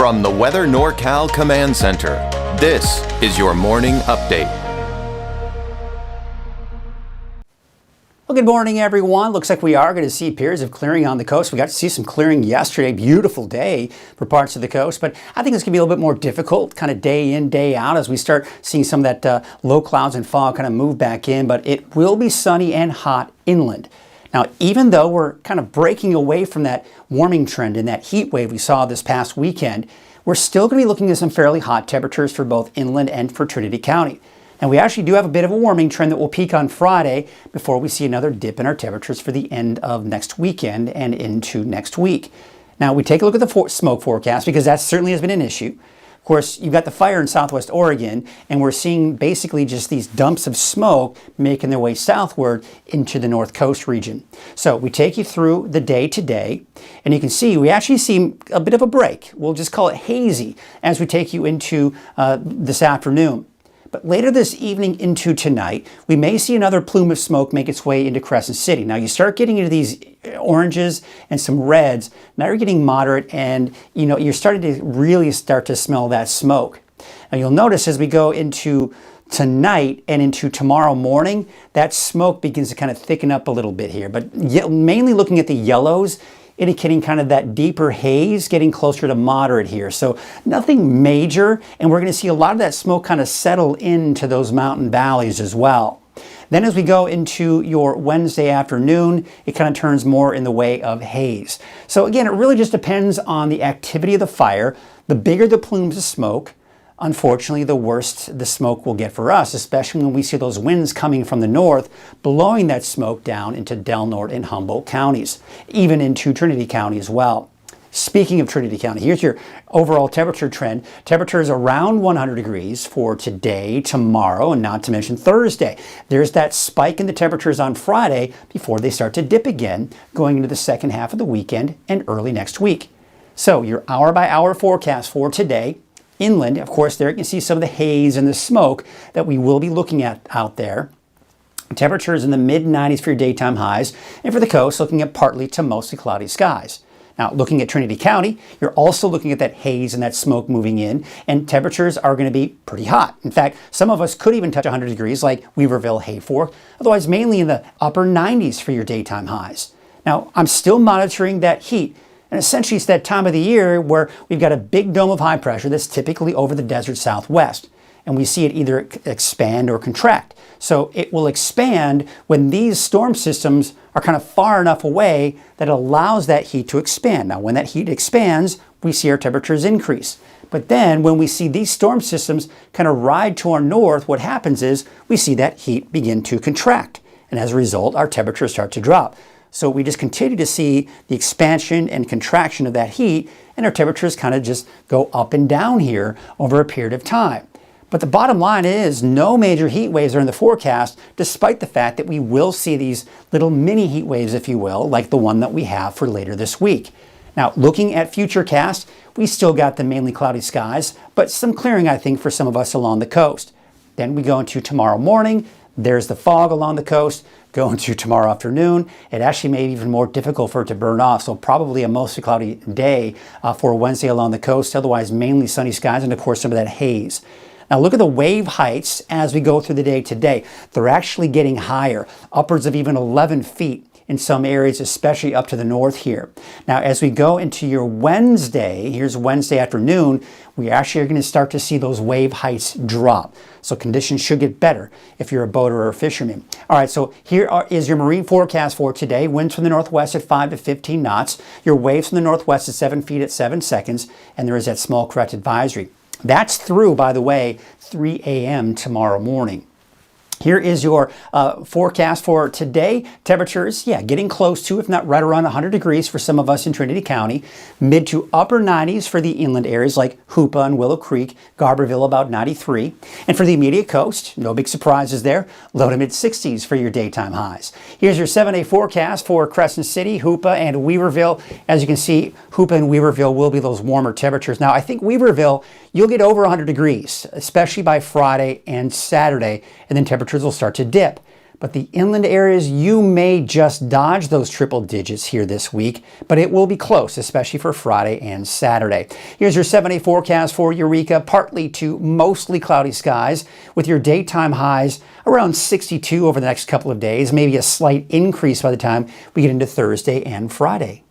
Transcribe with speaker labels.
Speaker 1: From the Weather NorCal Command Center, this is your morning update.
Speaker 2: Well, good morning, everyone. Looks like we are going to see periods of clearing on the coast. We got to see some clearing yesterday. Beautiful day for parts of the coast, but I think it's going to be a little bit more difficult kind of day in, day out as we start seeing some of that low clouds and fog kind of move back in, but it will be sunny and hot inland. Now, even though we're kind of breaking away from that warming trend and that heat wave we saw this past weekend, we're still going to be looking at some fairly hot temperatures for both inland and for Trinity County. And we actually do have a bit of a warming trend that will peak on Friday before we see another dip in our temperatures for the end of next weekend and into next week. Now, we take a look at the smoke forecast because that certainly has been an issue. Of course, you've got the fire in Southwest Oregon, and we're seeing basically just these dumps of smoke making their way southward into the North Coast region. So we take you through the day today, and you can see we actually see a bit of a break. We'll just call it hazy as we take you into this afternoon. But later this evening into tonight, we may see another plume of smoke make its way into Crescent City. Now you start getting into these oranges and some reds. Now you're getting moderate, and you're starting to really start to smell that smoke. Now you'll notice as we go into tonight and into tomorrow morning, that smoke begins to kind of thicken up a little bit here. But mainly looking at the yellows, indicating kind of that deeper haze, getting closer to moderate here. So nothing major, and we're going to see a lot of that smoke kind of settle into those mountain valleys as well. Then as we go into your Wednesday afternoon, it kind of turns more in the way of haze. So again, it really just depends on the activity of the fire. The bigger the plumes of smoke, unfortunately, the worse the smoke will get for us, especially when we see those winds coming from the north, blowing that smoke down into Del Norte and Humboldt counties, even into Trinity County as well. Speaking of Trinity County, here's your overall temperature trend. Temperatures around 100 degrees for today, tomorrow, and not to mention Thursday. There's that spike in the temperatures on Friday before they start to dip again, going into the second half of the weekend and early next week. So your hour-by-hour forecast for today. Inland, of course, there you can see some of the haze and the smoke that we will be looking at out there. Temperatures in the mid-90s for your daytime highs, and for the coast, looking at partly to mostly cloudy skies. Now, looking at Trinity County, you're also looking at that haze and that smoke moving in, and temperatures are going to be pretty hot. In fact, some of us could even touch 100 degrees like Weaverville, Hayfork, otherwise mainly in the upper 90s for your daytime highs. Now, I'm still monitoring that heat. And essentially, it's that time of the year where we've got a big dome of high pressure that's typically over the desert southwest. And we see it either expand or contract. So it will expand when these storm systems are kind of far enough away that it allows that heat to expand. Now, when that heat expands, we see our temperatures increase. But then when we see these storm systems kind of ride to our north, what happens is we see that heat begin to contract. And as a result, our temperatures start to drop. So we just continue to see the expansion and contraction of that heat, and our temperatures kind of just go up and down here over a period of time. But the bottom line is no major heat waves are in the forecast, despite the fact that we will see these little mini heat waves, if you will, like the one that we have for later this week. Now, looking at futurecast, we still got the mainly cloudy skies, but some clearing, I think, for some of us along the coast. Then we go into tomorrow morning. There's the fog along the coast. Going to tomorrow afternoon, it actually may be even more difficult for it to burn off, so probably a mostly cloudy day for Wednesday along the coast, otherwise mainly sunny skies and of course some of that haze. Now look at the wave heights as we go through the day today. They're actually getting higher, upwards of even 11 feet in some areas, especially up to the north here. Now as we go into your Wednesday, here's Wednesday afternoon, we actually are going to start to see those wave heights drop. So conditions should get better if you're a boater or a fisherman. All right, so here is your marine forecast for today. Winds from the northwest at 5 to 15 knots. Your waves from the northwest at 7 feet at 7 seconds. And there is that small correct advisory. That's through, by the way, 3 a.m. tomorrow morning. Here is your forecast for today. Temperatures, getting close to, if not right around 100 degrees for some of us in Trinity County. Mid to upper 90s for the inland areas like Hoopa and Willow Creek. Garberville about 93. And for the immediate coast, no big surprises there. Low to mid 60s for your daytime highs. Here's your 7-day forecast for Crescent City, Hoopa, and Weaverville. As you can see, Hoopa and Weaverville will be those warmer temperatures. Now, I think Weaverville, you'll get over 100 degrees, especially by Friday and Saturday, and then temperatures will start to dip. But the inland areas, you may just dodge those triple digits here this week, but it will be close, especially for Friday and Saturday. Here's your 7-day forecast for Eureka. Partly to mostly cloudy skies with your daytime highs around 62 over the next couple of days, maybe a slight increase by the time we get into Thursday and Friday.